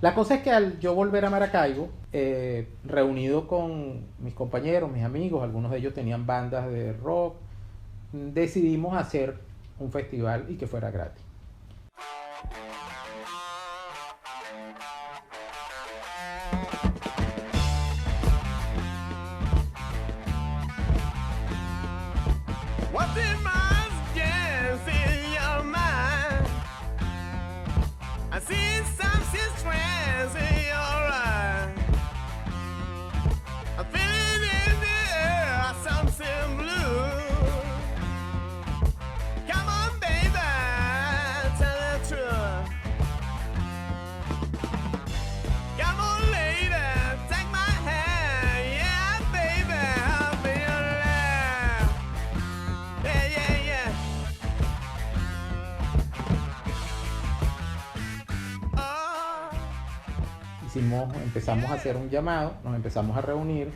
La cosa es que al yo volver a Maracaibo, reunido con mis compañeros, mis amigos, algunos de ellos tenían bandas de rock, decidimos hacer un festival y que fuera gratis. What demands gas in your mind? I see something strange in your eyes. I'm feeling in the air something blue. Come on, baby, tell the truth. Come on, lady, take my hand. Yeah, baby, I'll be your love. Yeah, yeah, yeah. Oh. Empezamos a hacer un llamado, nos empezamos a reunir,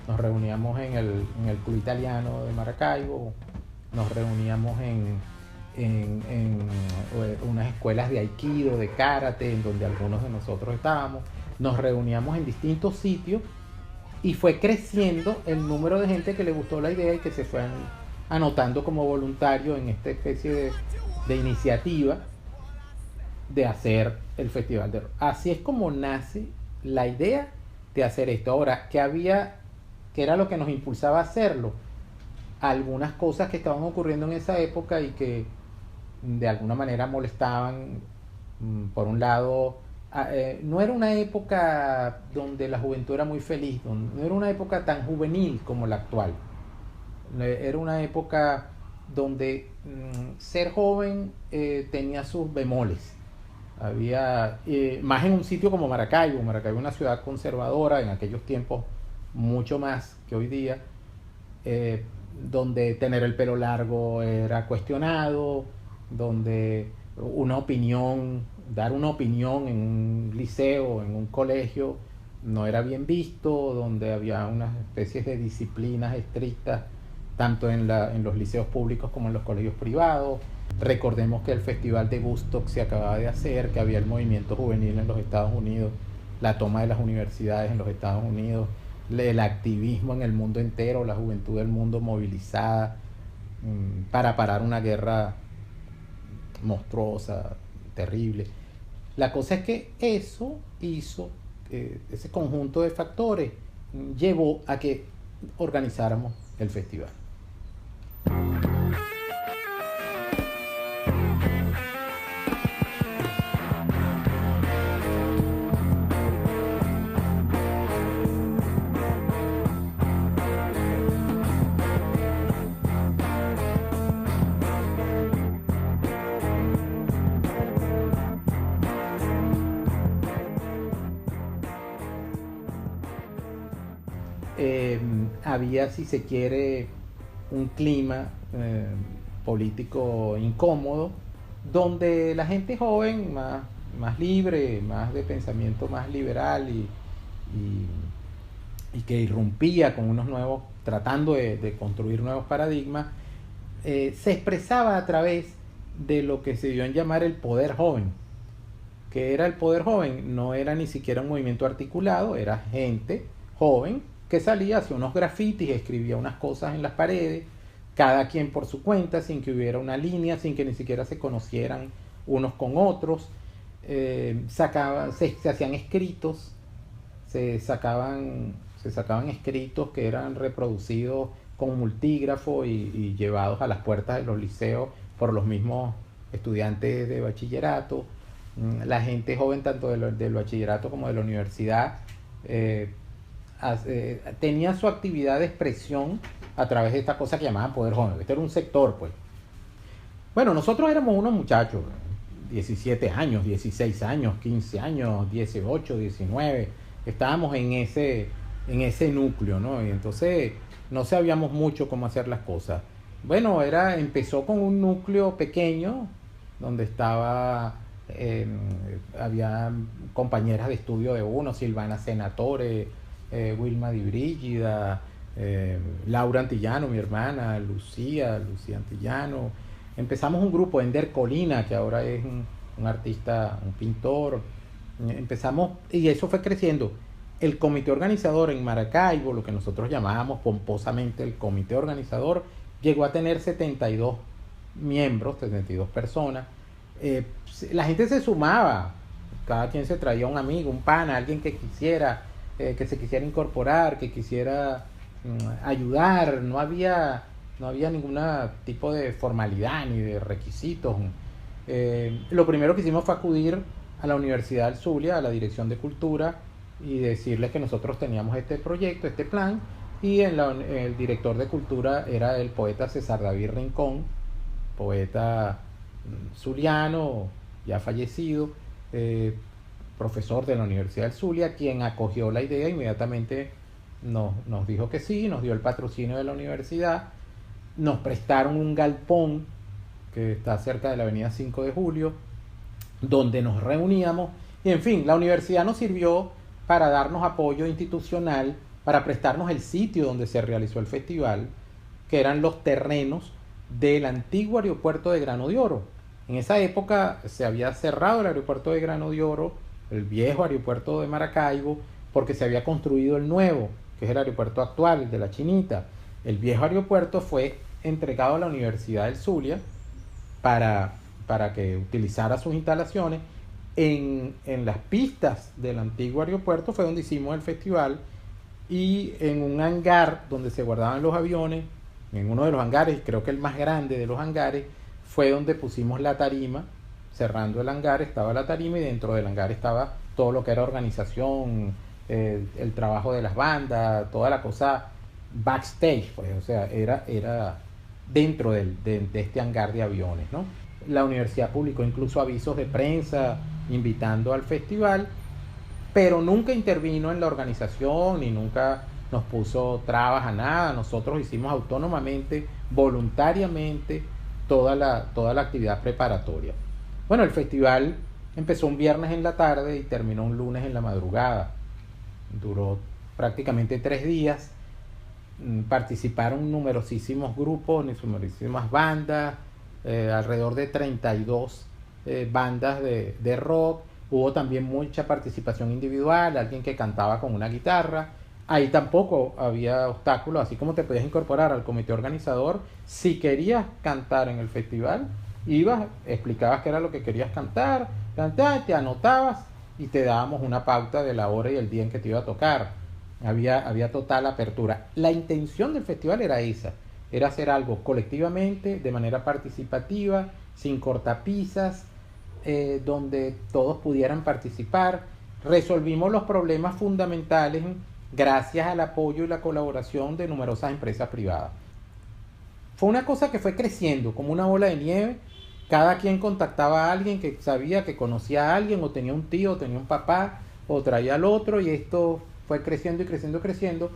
nos reuníamos en el Club Italiano de Maracaibo, nos reuníamos en unas escuelas de Aikido, de Karate, en donde algunos de nosotros estábamos, nos reuníamos en distintos sitios y fue creciendo el número de gente que le gustó la idea y que se fue anotando como voluntario en esta especie de iniciativa de hacer el Festival de Rock. Así es como nace la idea de hacer esto. Ahora, ¿qué era lo que nos impulsaba a hacerlo? Algunas cosas que estaban ocurriendo en esa época y que de alguna manera molestaban. Por un lado, no era una época donde la juventud era muy feliz, no era una época tan juvenil como la actual. Era una época donde ser joven tenía sus bemoles. Había, más en un sitio como Maracaibo. Maracaibo es una ciudad conservadora en aquellos tiempos, mucho más que hoy día, donde tener el pelo largo era cuestionado, donde dar una opinión en un liceo, en un colegio, no era bien visto, donde había unas especies de disciplinas estrictas, tanto en los liceos públicos como en los colegios privados. Recordemos que el Festival de Woodstock se acababa de hacer, que había el movimiento juvenil en los Estados Unidos, la toma de las universidades en los Estados Unidos, el activismo en el mundo entero, la juventud del mundo movilizada para parar una guerra monstruosa, terrible. La cosa es que eso hizo, ese conjunto de factores llevó a que organizáramos el festival. Había, si se quiere, un clima político incómodo, donde la gente joven, más libre, más de pensamiento más liberal y que irrumpía con unos nuevos, tratando de construir nuevos paradigmas, se expresaba a través de lo que se dio en llamar el poder joven. ¿Qué era el poder joven? No era ni siquiera un movimiento articulado, era gente joven que salía, hacía unos grafitis, escribía unas cosas en las paredes, cada quien por su cuenta, sin que hubiera una línea, sin que ni siquiera se conocieran unos con otros. Se hacían escritos, se sacaban escritos que eran reproducidos con multígrafo y llevados a las puertas de los liceos por los mismos estudiantes de bachillerato. La gente joven, tanto del bachillerato como de la universidad, tenía su actividad de expresión a través de esta cosa que llamaban poder joven. Este era un sector, pues. Bueno, nosotros éramos unos muchachos, 17 años, 16 años, 15 años, 18, 19. Estábamos en ese núcleo, ¿no? Y entonces no sabíamos mucho cómo hacer las cosas. Bueno, empezó con un núcleo pequeño donde había compañeras de estudio de uno, Silvana Senatore, Wilma Di Brígida, Laura Antillano, mi hermana, Lucía Antillano. Empezamos un grupo, Ender Colina, que ahora es un artista, un pintor, Empezamos, y eso fue creciendo. El comité organizador en Maracaibo, lo que nosotros llamábamos pomposamente el comité organizador, llegó a tener 72 miembros, 72 personas. La gente se sumaba, cada quien se traía un amigo, un pana, alguien que quisiera, que se quisiera incorporar, que quisiera ayudar. No había ningún tipo de formalidad ni de requisitos. Lo primero que hicimos fue acudir a la Universidad del Zulia, a la Dirección de Cultura, y decirles que nosotros teníamos este proyecto, este plan, y el director de Cultura era el poeta César David Rincón, poeta zuliano, ya fallecido, profesor de la Universidad del Zulia, quien acogió la idea. Inmediatamente nos dijo que sí, nos dio el patrocinio de la universidad, nos prestaron un galpón que está cerca de la avenida 5 de Julio, donde nos reuníamos, y en fin, la universidad nos sirvió para darnos apoyo institucional, para prestarnos el sitio donde se realizó el festival, que eran los terrenos del antiguo aeropuerto de Grano de Oro. En esa época se había cerrado el aeropuerto de Grano de Oro, el viejo aeropuerto de Maracaibo, porque se había construido el nuevo, que es el aeropuerto actual, el de la Chinita. El viejo aeropuerto fue entregado a la Universidad del Zulia para que utilizara sus instalaciones. En las pistas del antiguo aeropuerto fue donde hicimos el festival, y en un hangar donde se guardaban los aviones, en uno de los hangares, creo que el más grande de los hangares, fue donde pusimos la tarima. Cerrando el hangar estaba la tarima, y dentro del hangar estaba todo lo que era organización, el trabajo de las bandas, toda la cosa backstage, pues, o sea, era dentro de este hangar de aviones, ¿no? La universidad publicó incluso avisos de prensa invitando al festival, pero nunca intervino en la organización ni nunca nos puso trabas a nada. Nosotros hicimos autónomamente, voluntariamente, toda la actividad preparatoria. Bueno, el festival empezó un viernes en la tarde y terminó un lunes en la madrugada. Duró prácticamente 3 días. Participaron numerosísimos grupos, numerosísimas bandas, alrededor de 32 bandas de rock. Hubo también mucha participación individual, alguien que cantaba con una guitarra. Ahí tampoco había obstáculos, así como te podías incorporar al comité organizador. Si querías cantar en el festival, ibas, explicabas qué era lo que querías cantar, te anotabas y te dábamos una pauta de la hora y el día en que te iba a tocar. Había total apertura. La intención del festival era esa, era hacer algo colectivamente, de manera participativa, sin cortapisas, donde todos pudieran participar. Resolvimos los problemas fundamentales gracias al apoyo y la colaboración de numerosas empresas privadas. Fue una cosa que fue creciendo como una bola de nieve. Cada quien contactaba a alguien que sabía, que conocía a alguien, o tenía un tío, o tenía un papá, o traía al otro, y esto fue creciendo y creciendo y creciendo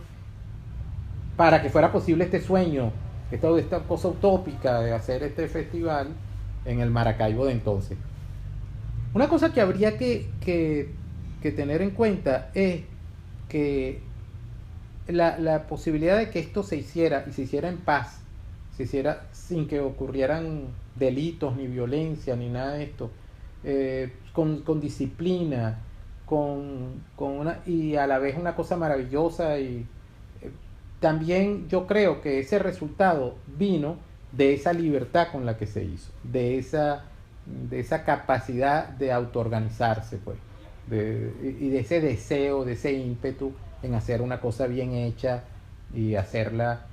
para que fuera posible este sueño, esta cosa utópica de hacer este festival en el Maracaibo de entonces. Una cosa que habría que tener en cuenta es que la posibilidad de que esto se hiciera, y se hiciera en paz, se hiciera sin que ocurrieran delitos, ni violencia, ni nada de esto, con disciplina, y a la vez una cosa maravillosa. Y también yo creo que ese resultado vino de esa libertad con la que se hizo, de esa capacidad de autoorganizarse, pues, y de ese deseo, de ese ímpetu en hacer una cosa bien hecha y hacerla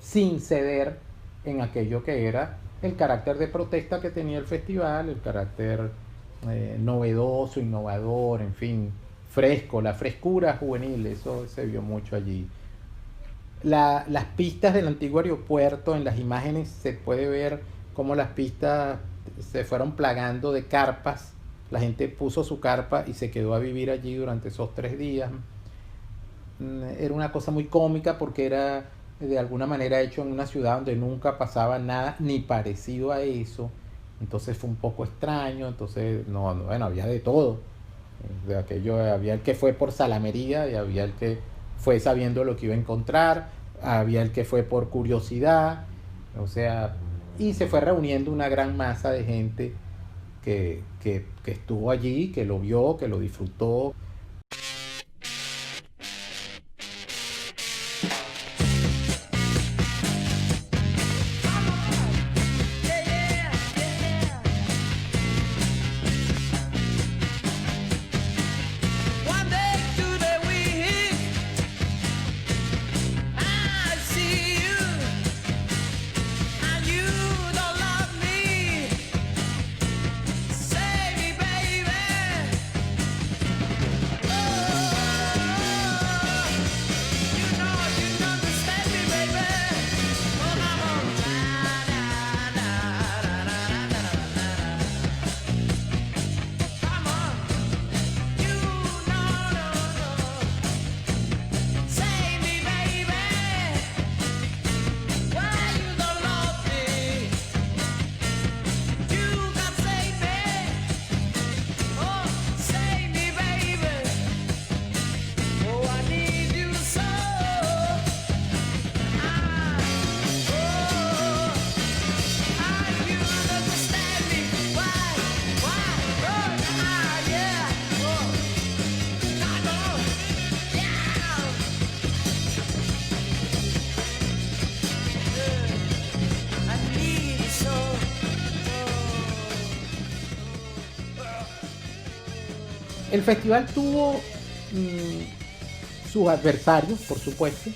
sin ceder en aquello que era el carácter de protesta que tenía el festival, el carácter novedoso, innovador, en fin, fresco, la frescura juvenil. Eso se vio mucho allí. Las pistas del antiguo aeropuerto, en las imágenes se puede ver cómo las pistas se fueron plagando de carpas. La gente puso su carpa y se quedó a vivir allí durante esos 3 días. Era una cosa muy cómica porque era de alguna manera hecho en una ciudad donde nunca pasaba nada ni parecido a eso. Entonces fue un poco extraño. Entonces, bueno, había de todo. De aquello, había el que fue por salamería y había el que fue sabiendo lo que iba a encontrar, había el que fue por curiosidad, o sea, y se fue reuniendo una gran masa de gente que estuvo allí, que lo vio, que lo disfrutó. One day to the week, I see you, and you don't love me. Save me, baby. Oh, you understand me, baby. Oh, come on. Come on. You know. Save me, baby. Why you don't love me? You can save me. Oh, save me, baby. Oh, I need you so. You understand me? Why? Oh, yeah. Oh, I know. Yeah. I need you so. El festival tuvo sus adversarios, por supuesto.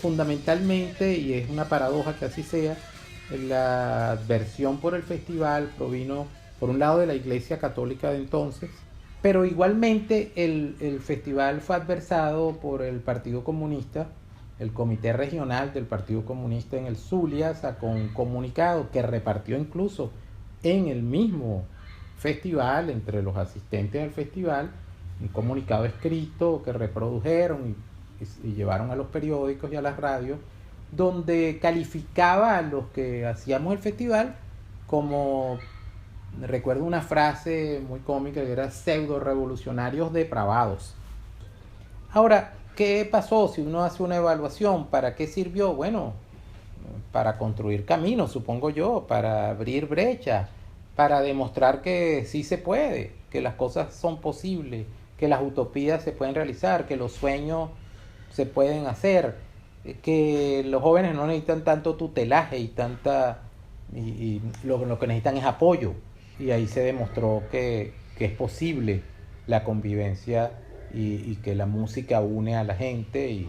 Fundamentalmente, y es una paradoja que así sea, la adversión por el festival provino por un lado de la Iglesia Católica de entonces, pero igualmente el festival fue adversado por el Partido Comunista. El Comité Regional del Partido Comunista en el Zulia sacó un comunicado que repartió incluso en el mismo festival, entre los asistentes al festival, un comunicado escrito que reprodujeron y llevaron a los periódicos y a las radios, donde calificaba a los que hacíamos el festival como, recuerdo una frase muy cómica que era pseudo revolucionarios depravados. Ahora, ¿qué pasó? Si uno hace una evaluación, ¿para qué sirvió? Bueno, para construir caminos, supongo yo, para abrir brechas, para demostrar que sí se puede, que las cosas son posibles, que las utopías se pueden realizar, que los sueños se pueden hacer, que los jóvenes no necesitan tanto tutelaje y lo que necesitan es apoyo. Y ahí se demostró que es posible la convivencia y que la música une a la gente y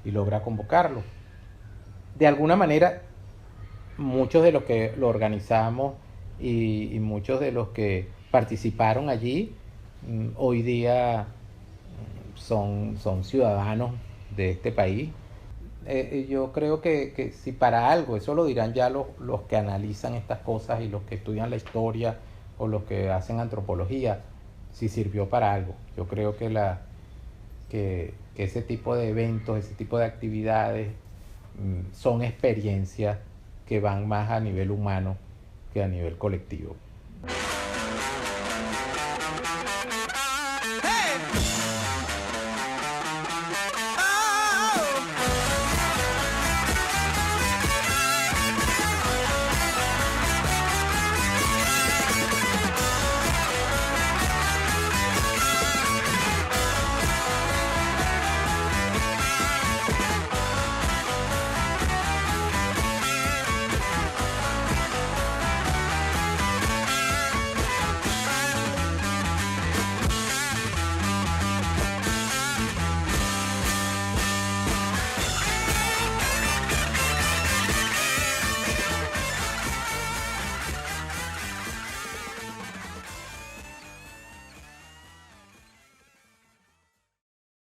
logra convocarlo. De alguna manera, muchos de los que lo organizamos y muchos de los que participaron allí hoy día son ciudadanos de este país. Yo creo que si para algo, eso lo dirán ya los que analizan estas cosas y los que estudian la historia o los que hacen antropología, si sirvió para algo. Yo creo que ese tipo de eventos, ese tipo de actividades son experiencias que van más a nivel humano que a nivel colectivo.